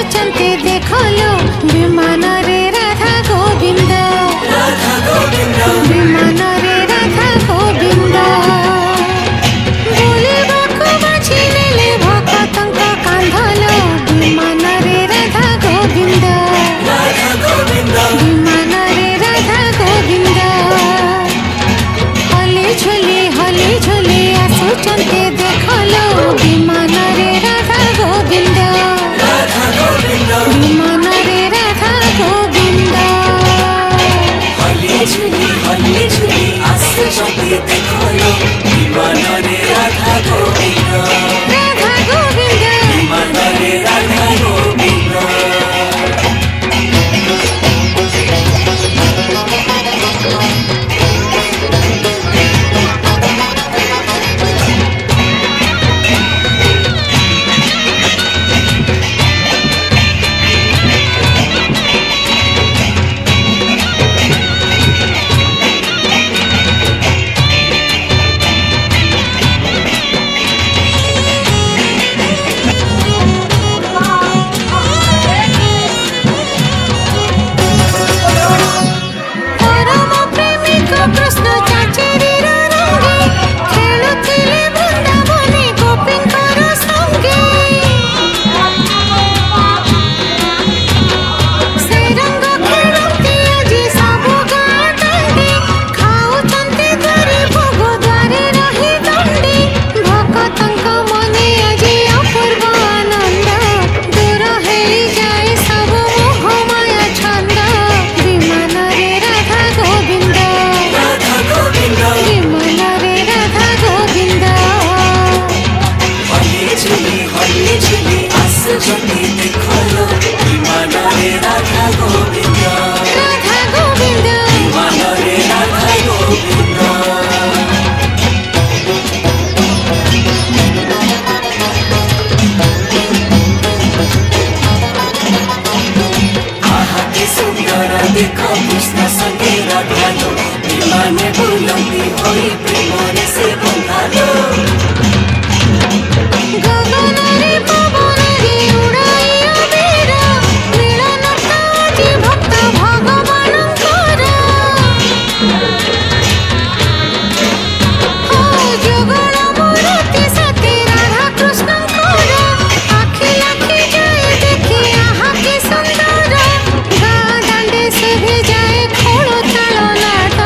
आसुचंते देखलो विमान रे राधा गोविंद विमान रे राधा गोविंद बुलिबाकु बाछि नेले भक्तंक कांधलो विमान रे राधा गोविंद विमान रे राधा गोविंद हली झुली आसुचंते देखलो विमान रे राधा गोविंद विमान रे राधा गोविंद हली झुली आसुचंते देखलो विमान रे राधा गोविंद राधा गोविंद विमान रे राधा गोविंद देखो कृष्ण संगे राधा लो विमान बुलंदी होई प्रेम से बंधालो गगन रे पवन रे उड़ाइया बेरा मिलन काजी भक्त भगवान करा हो जुगल मूर्ति सती राधा कृष्ण करा आखि आखि जाए देखी आहा के सुंदर दांडे से भी जाए खोलो चलो नाट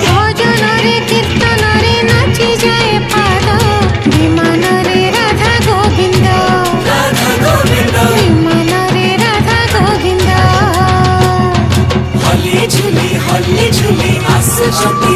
भजन रे कीर्तन रे नाची जाए पाद विमान रे राधा गोविंद विमान रे राधा गोविंद हली झुली आसुचंते